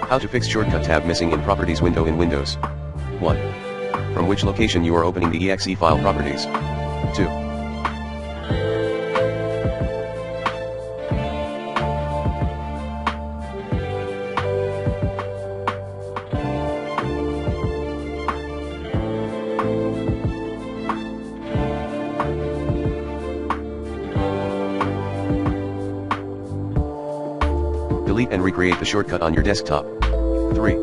How to fix shortcut tab missing in Properties window in Windows. 1. From which location you are opening the exe file Properties. 2. Delete and recreate the shortcut on your desktop. 3.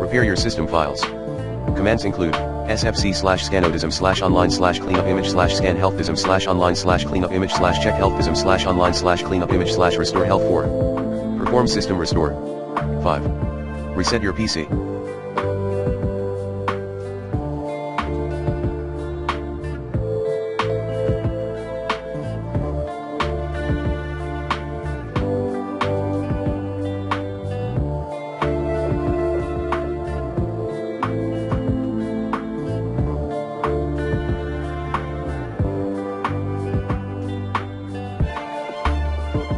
Repair your system files. Commands include sfc/scannow dism/online/cleanup image/scan health dism/online/cleanup image/check health dism/online/cleanup image/restore health. 4. Perform system restore. 5. Reset your PC.